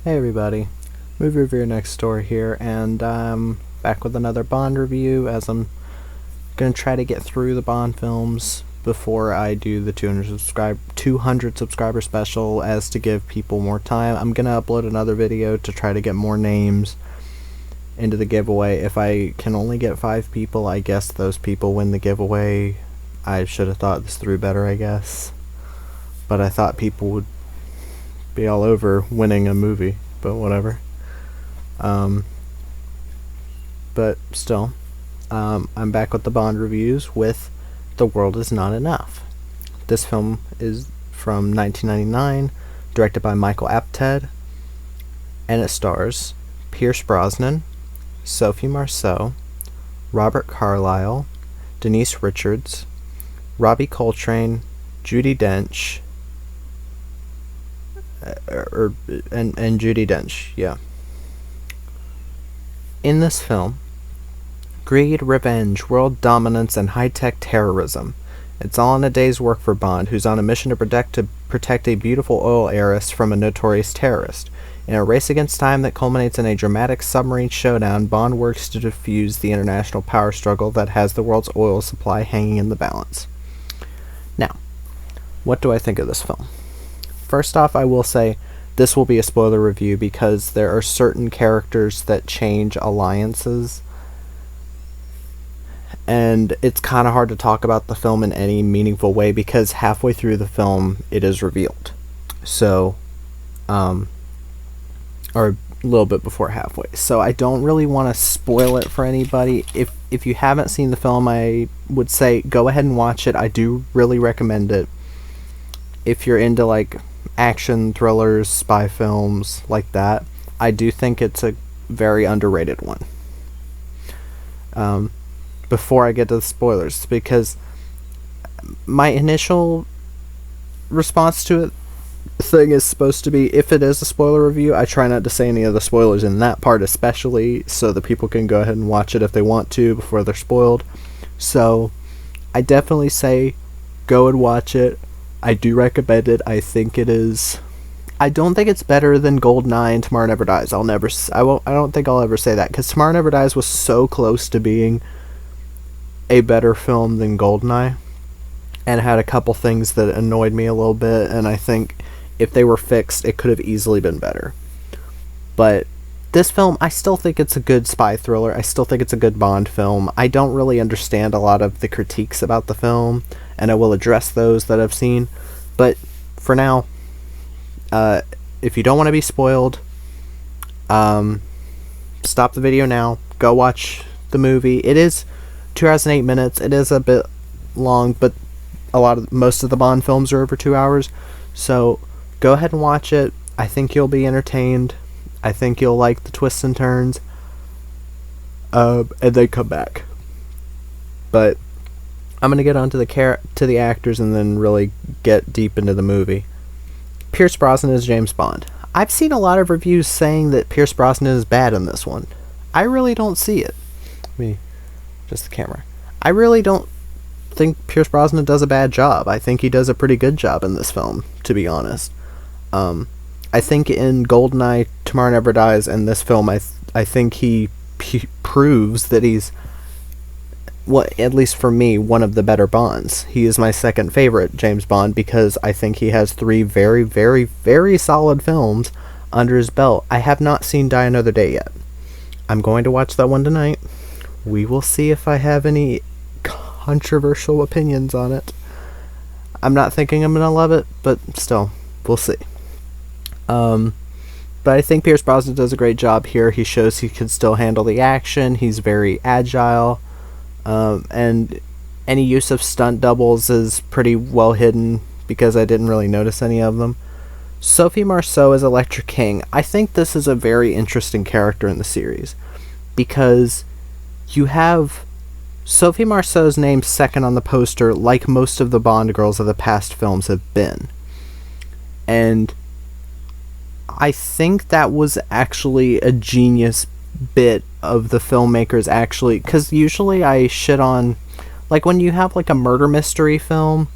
Hey everybody, Movie Review Next Door here, and I'm back with another Bond review as I'm going to try to get through the Bond films before I do the 200 subscriber special as to give people more time. I'm going to upload another video to try to get more names into the giveaway. If I can only get 5 people, I guess those people win the giveaway. I should have thought this through better, I guess. But I thought people would be all over winning a movie, but whatever. But still, I'm back with the Bond reviews with The World Is Not Enough. This film is from 1999, directed by Michael Apted, and it stars Pierce Brosnan, Sophie Marceau, Robert Carlyle, Denise Richards, Robbie Coltrane, Judi Dench, and Judi Dench, yeah. In this film, greed, revenge, world dominance, and high-tech terrorism. It's all in a day's work for Bond, who's on a mission to protect a beautiful oil heiress from a notorious terrorist. In a race against time that culminates in a dramatic submarine showdown, Bond works to defuse the international power struggle that has the world's oil supply hanging in the balance. Now, what do I think of this film? First off, I will say this will be a spoiler review because there are certain characters that change alliances, and it's kind of hard to talk about the film in any meaningful way because halfway through the film it is revealed. So, or a little bit before halfway. So I don't really want to spoil it for anybody. If you haven't seen the film, I would say go ahead and watch it. I do really recommend it. If you're into like action thrillers, spy films like that, I do think it's a very underrated one. Before I get to the spoilers, because my initial response to it thing is supposed to be, if it is a spoiler review, I try not to say any of the spoilers in that part especially, so that people can go ahead and watch it if they want to before they're spoiled. So I definitely say go and watch it. I do recommend it. I think it is. I don't think it's better than GoldenEye and Tomorrow Never Dies. I don't think I'll ever say that, because Tomorrow Never Dies was so close to being a better film than GoldenEye, and had a couple things that annoyed me a little bit, and I think if they were fixed, it could have easily been better. But this film, I still think it's a good spy thriller. I still think it's a good Bond film. I don't really understand a lot of the critiques about the film, and I will address those that I've seen. But for now, if you don't want to be spoiled, stop the video now. Go watch the movie. It is 2 hours and 8 minutes. It is a bit long, but most of the Bond films are over 2 hours. So go ahead and watch it. I think you'll be entertained. I think you'll like the twists and turns. And then come back. But I'm going to get on to the actors and then really get deep into the movie. Pierce Brosnan is James Bond. I've seen a lot of reviews saying that Pierce Brosnan is bad in this one. I really don't see it. Just the camera. I really don't think Pierce Brosnan does a bad job. I think he does a pretty good job in this film, to be honest. I think in GoldenEye, Tomorrow Never Dies, and this film, I think he proves that he's, at least for me, one of the better Bonds. He is my second favorite James Bond because I think he has 3 very, very, very solid films under his belt. I have not seen Die Another Day yet. I'm going to watch that one tonight. We will see if I have any controversial opinions on it. I'm not thinking I'm gonna love it, but still, we'll see. But I think Pierce Brosnan does a great job here. He shows he can still handle the action. He's very agile, and any use of stunt doubles is pretty well hidden because I didn't really notice any of them. Sophie Marceau as Electra King. I think this is a very interesting character in the series because you have Sophie Marceau's name second on the poster, like most of the Bond girls of the past films have been. And I think that was actually a genius bit of the filmmakers, actually, because usually I shit on, like, when you have like a murder mystery film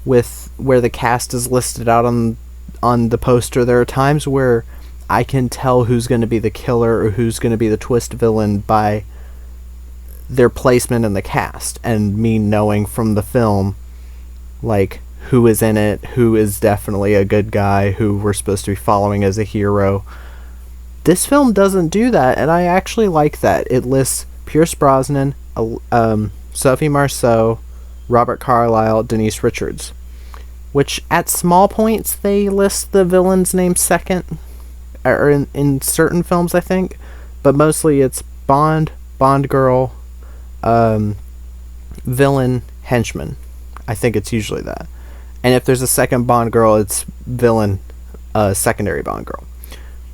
with where the cast is listed out on the poster, there are times where I can tell who's going to be the killer or who's going to be the twist villain by their placement in the cast, and me knowing from the film, like, who is in it, who is definitely a good guy, who we're supposed to be following as a hero. This film doesn't do that, and I actually like that. It lists Pierce Brosnan, Sophie Marceau, Robert Carlyle, Denise Richards, which at small points they list the villain's name second, or in certain films, I think, but mostly it's Bond, Bond girl, villain, henchman. I think it's usually that. And if there's a second Bond girl, it's villain, secondary Bond girl,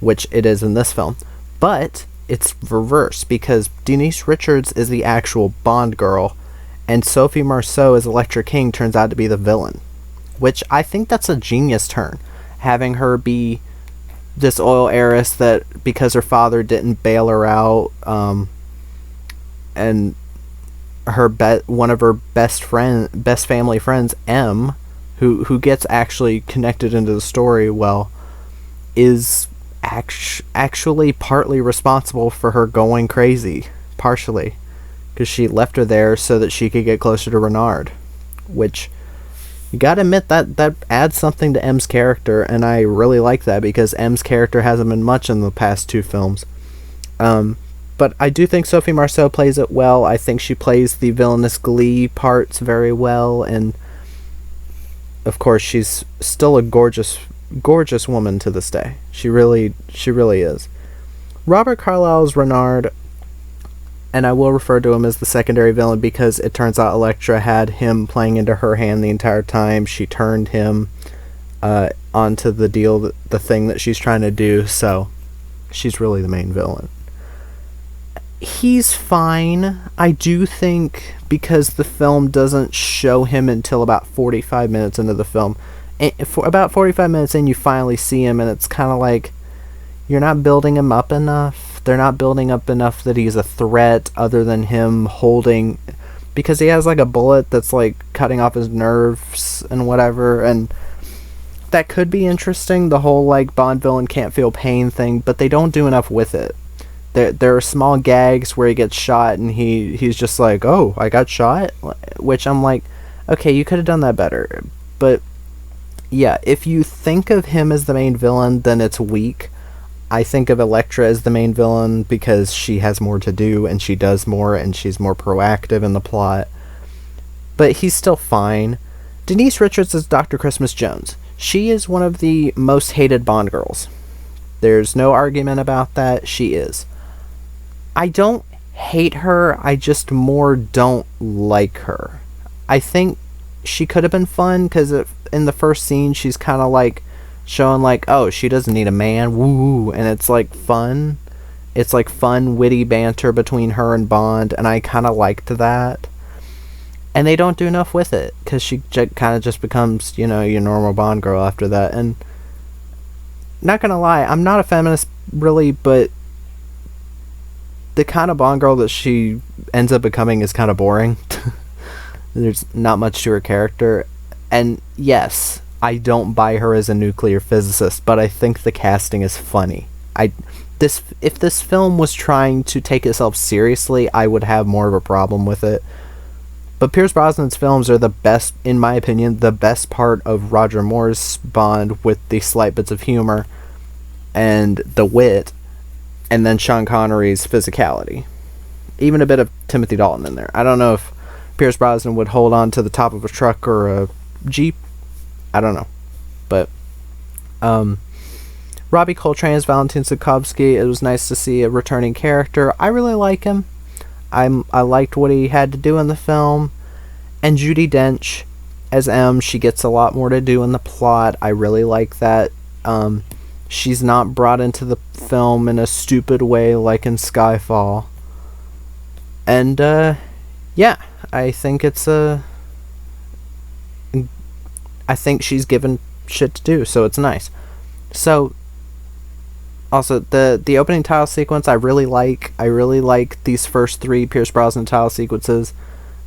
which it is in this film. But it's reverse, because Denise Richards is the actual Bond girl, and Sophie Marceau as Elektra King turns out to be the villain, which I think that's a genius turn, having her be this oil heiress that, because her father didn't bail her out, and her one of her best family friends, M, who gets actually connected into the story well, is actually partly responsible for her going crazy, partially, because she left her there so that she could get closer to Renard, which, you gotta admit, that adds something to M's character, and I really like that, because M's character hasn't been much in the past two films. But I do think Sophie Marceau plays it well. I think she plays the villainous Glee parts very well, and of course she's still a gorgeous woman to this day. She really is. Robert Carlyle's Renard, and I will refer to him as the secondary villain because it turns out Elektra had him playing into her hand the entire time. She turned him onto the deal, the thing that she's trying to do, so she's really the main villain. He's fine. I do think, because the film doesn't show him until about 45 minutes into the film. For about 45 minutes in, you finally see him, and it's kind of like, you're not building him up enough. They're not building up enough that he's a threat, other than him holding, because he has like a bullet that's like cutting off his nerves and whatever, and that could be interesting, the whole like Bond villain can't feel pain thing, but they don't do enough with it. There are small gags where he gets shot and he's just like, oh, I got shot? Which I'm like, okay, you could have done that better. But yeah, if you think of him as the main villain, then it's weak. I think of Elektra as the main villain because she has more to do and she does more and she's more proactive in the plot. But he's still fine. Denise Richards is Dr. Christmas Jones. She is one of the most hated Bond girls. There's no argument about that. She is. I don't hate her, I just more don't like her. I think she could have been fun, because in the first scene she's kind of like showing like, oh, she doesn't need a man, woo, and it's like fun. It's like fun, witty banter between her and Bond, and I kind of liked that. And they don't do enough with it, because she kind of just becomes, your normal Bond girl after that. And not gonna lie, I'm not a feminist really, but the kind of Bond girl that she ends up becoming is kind of boring. There's not much to her character. And yes, I don't buy her as a nuclear physicist, but I think the casting is funny. If this film was trying to take itself seriously, I would have more of a problem with it. But Pierce Brosnan's films are the best, in my opinion, the best part of Roger Moore's Bond, with the slight bits of humor and the wit, and then Sean Connery's physicality. Even a bit of Timothy Dalton in there. I don't know if Pierce Brosnan would hold on to the top of a truck or a Jeep. I don't know. But Robbie Coltrane as Valentin Zukovsky. It was nice to see a returning character. I really like him. I liked what he had to do in the film. And Judi Dench as M. She gets a lot more to do in the plot. I really like that. She's not brought into the film in a stupid way like in Skyfall. And, yeah, I think I think she's given shit to do, so it's nice. So, also, the opening title sequence I really like. I really like these first three Pierce Brosnan title sequences.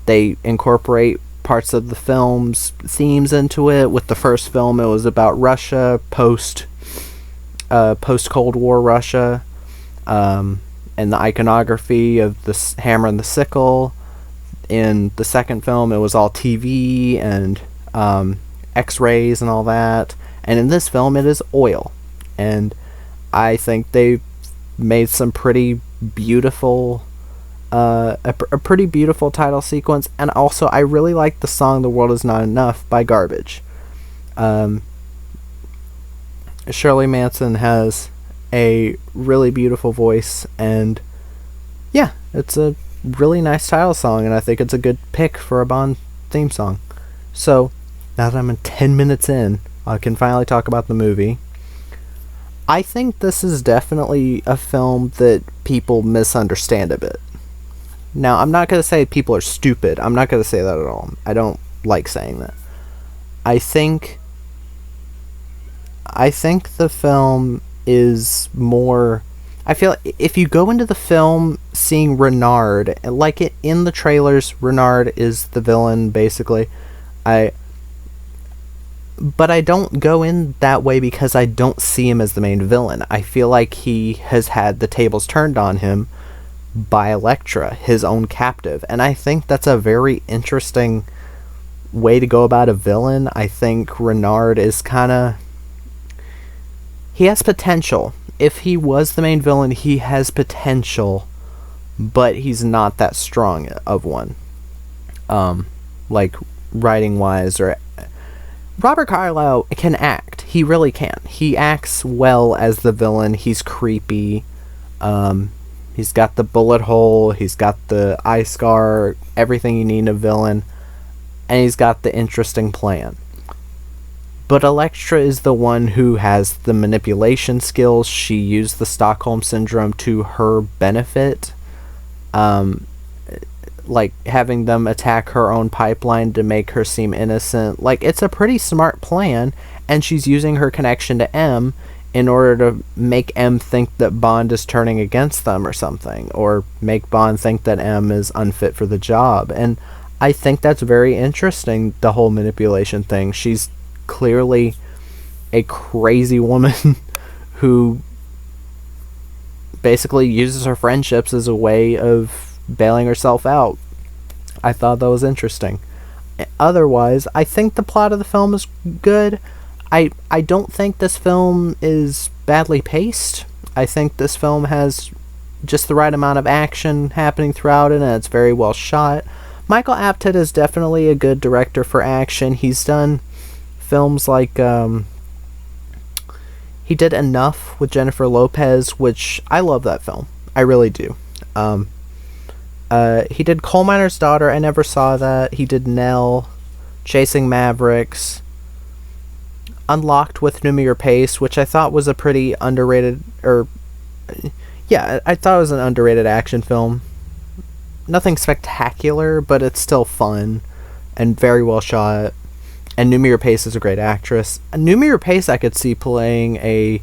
They incorporate parts of the film's themes into it. With the first film, it was about Russia post post-Cold War Russia, and the iconography of the hammer and the sickle. In the second film, it was all TV and X-rays and all that. And in this film, it is oil. And I think they made some pretty beautiful, a pretty beautiful title sequence. And also, I really like the song "The World Is Not Enough" by Garbage. Shirley Manson has a really beautiful voice, and yeah, it's a really nice title song, and I think it's a good pick for a Bond theme song. So, now that I'm 10 minutes in, I can finally talk about the movie. I think this is definitely a film that people misunderstand a bit. Now, I'm not going to say people are stupid. I'm not going to say that at all. I don't like saying that. I think the film is more... I feel if you go into the film seeing Renard, like it in the trailers, Renard is the villain, basically. But I don't go in that way because I don't see him as the main villain. I feel like he has had the tables turned on him by Elektra, his own captive. And I think that's a very interesting way to go about a villain. I think Renard is kind of... he has potential. If he was the main villain, he has potential, but he's not that strong of one. Like, writing-wise, or... Robert Carlyle can act. He really can. He acts well as the villain. He's creepy. He's got the bullet hole. He's got the eye scar. Everything you need in a villain. And he's got the interesting plan. But Elektra is the one who has the manipulation skills. She used the Stockholm Syndrome to her benefit. Like, having them attack her own pipeline to make her seem innocent. Like, it's a pretty smart plan, and she's using her connection to M in order to make M think that Bond is turning against them or something. Or make Bond think that M is unfit for the job. And I think that's very interesting, the whole manipulation thing. She's clearly a crazy woman who basically uses her friendships as a way of bailing herself out. I thought that was interesting. Otherwise, I think the plot of the film is good. I don't think this film is badly paced. I think this film has just the right amount of action happening throughout it, and it's very well shot. Michael Apted is definitely a good director for action. He's done films like he did Enough with Jennifer Lopez, which I love that film. I really do. He did Coal Miner's Daughter. I never saw that. He did Nell, Chasing Mavericks, Unlocked with Noomi Pace, which I thought was a pretty underrated, I thought it was an underrated action film. Nothing spectacular, but it's still fun and very well shot. And Noomi Pace is a great actress. Noomi Pace I could see playing a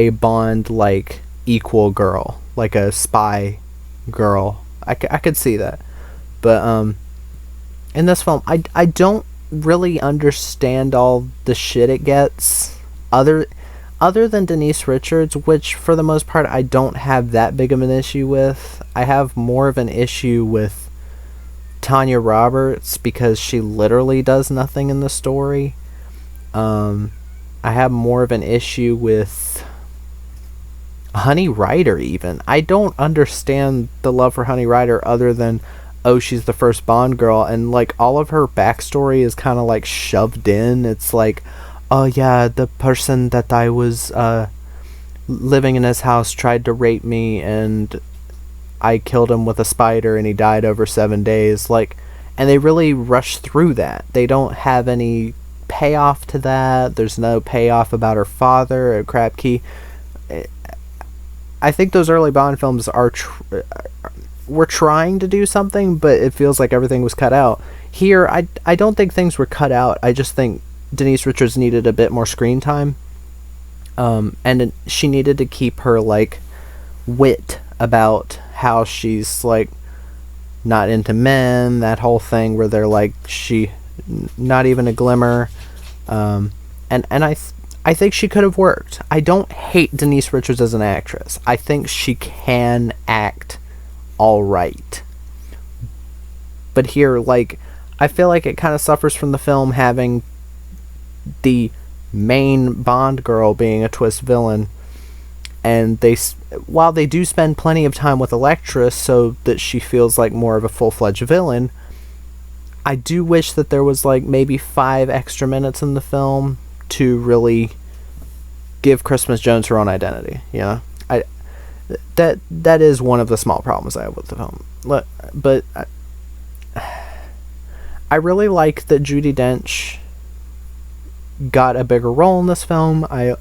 Bond, like, equal girl. Like a spy girl. I could see that. But, in this film, I don't really understand all the shit it gets. Other than Denise Richards, which, for the most part, I don't have that big of an issue with. I have more of an issue with Tanya Roberts, because she literally does nothing in the story. I have more of an issue with Honey Rider, even. I don't understand the love for Honey Rider other than, oh, she's the first Bond girl, and, like, all of her backstory is kind of, like, shoved in. It's like, oh, yeah, the person that I was living in his house tried to rape me, and I killed him with a spider and he died over 7 days. Like, and they really rush through that. They don't have any payoff to that. There's no payoff about her father or Krabkey. I think those early Bond films were trying to do something, but it feels like everything was cut out. Here, I don't think things were cut out. I just think Denise Richards needed a bit more screen time. And she needed to keep her, like, wit about how she's, like, not into men, that whole thing where they're like, she not even a glimmer. And I think she could have worked. I don't hate Denise Richards as an actress. I think she can act all right. But here, like, I feel like it kind of suffers from the film having the main Bond girl being a twist villain. And while they do spend plenty of time with Elektra so that she feels like more of a full-fledged villain, I do wish that there was like maybe 5 extra minutes in the film to really give Christmas Jones her own identity. You know, that is one of the small problems I have with the film. But I really like that Judi Dench got a bigger role in this film. I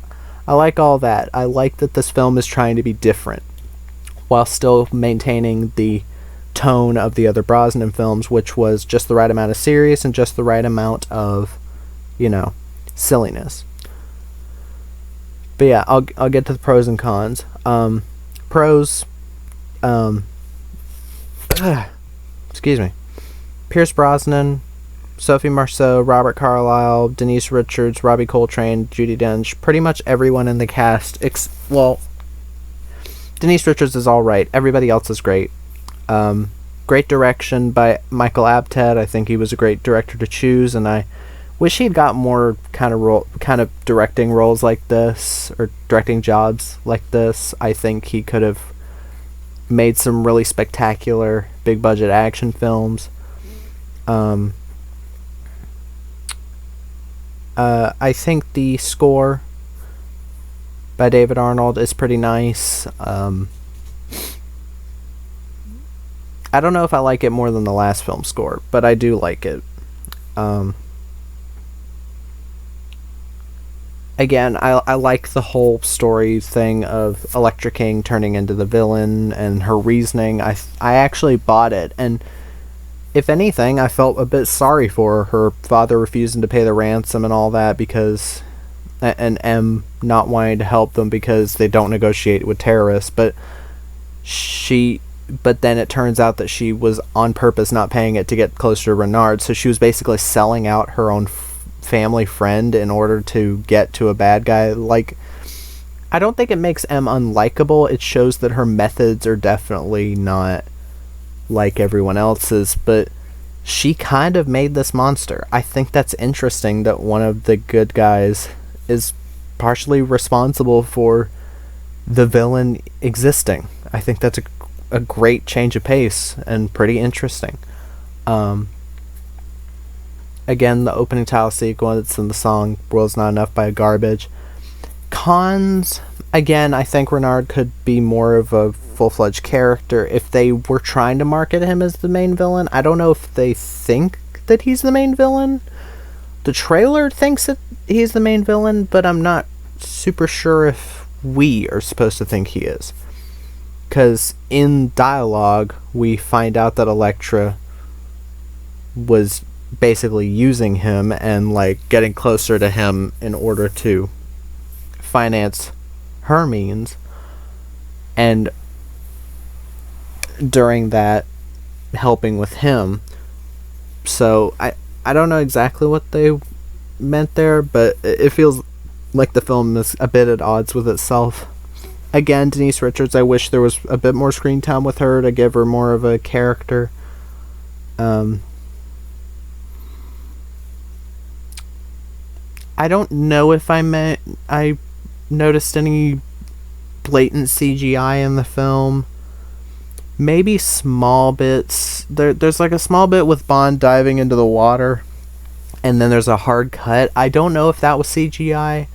like all that. I like that this film is trying to be different while still maintaining the tone of the other Brosnan films, which was just the right amount of serious and just the right amount of, silliness. But yeah, I'll get to the pros and cons. Pros, excuse me. Pierce Brosnan, Sophie Marceau, Robert Carlyle, Denise Richards, Robbie Coltrane, Judi Dench, pretty much everyone in the cast. Denise Richards is all right. Everybody else is great. Great direction by Michael Apted. I think he was a great director to choose, and I wish he'd got more kind of directing roles like this, or directing jobs like this. I think he could have made some really spectacular big budget action films. I think the score by David Arnold is pretty nice. I don't know if I like it more than the last film score, but I do like it. Again, I like the whole story thing of Elektra King turning into the villain and her reasoning. I actually bought it, and if anything, I felt a bit sorry for her father refusing to pay the ransom and all that, because, and M not wanting to help them because they don't negotiate with terrorists, but then it turns out that she was on purpose not paying it to get closer to Renard, so she was basically selling out her own family friend in order to get to a bad guy. Like, I don't think it makes M unlikable. It shows that her methods are definitely not like everyone else's, but she kind of made this monster. I think that's interesting that one of the good guys is partially responsible for the villain existing. I think that's a great change of pace and pretty interesting. Again, the opening title sequence and the song World's Not Enough by Garbage. Cons, again, I think Renard could be more of a full-fledged character if they were trying to market him as the main villain. I don't know if they think that he's the main villain. The trailer thinks that he's the main villain, but I'm not super sure if we are supposed to think he is. Because in dialogue, we find out that Elektra was basically using him and like getting closer to him in order to finance her means, and during that helping with him. So I don't know exactly what they meant there, but it feels like the film is a bit at odds with itself. Again, Denise Richards, I wish there was a bit more screen time with her to give her more of a character. I don't know if I noticed any blatant CGI in the film. Maybe small bits. There's like a small bit with Bond diving into the water, and then there's a hard cut. I don't know if that was CGI.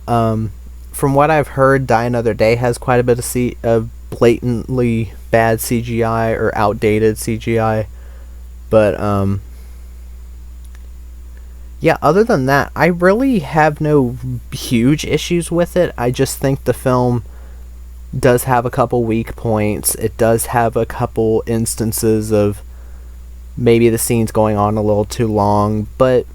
From what I've heard, Die Another Day has quite a bit of blatantly bad CGI or outdated CGI. But, yeah, other than that, I really have no huge issues with it. I just think the film does have a couple weak points. It does have a couple instances of maybe the scene's going on a little too long, but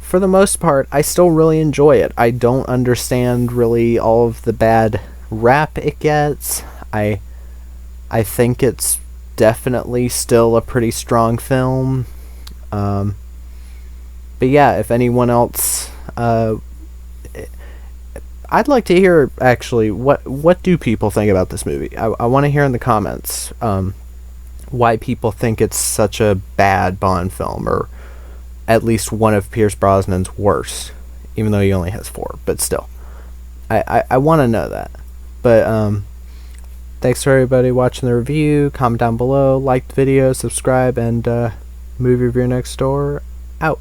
for the most part, I still really enjoy it. I don't understand really all of the bad rap it gets. I think it's definitely still a pretty strong film. But yeah, if anyone else I'd like to hear actually what do people think about this movie. I want to hear in the comments why people think it's such a bad Bond film, or at least one of Pierce Brosnan's worst, even though he only has 4. But still, I want to know that. But thanks for everybody watching the review. Comment down below, like the video, subscribe, and Movie Review Next Door out.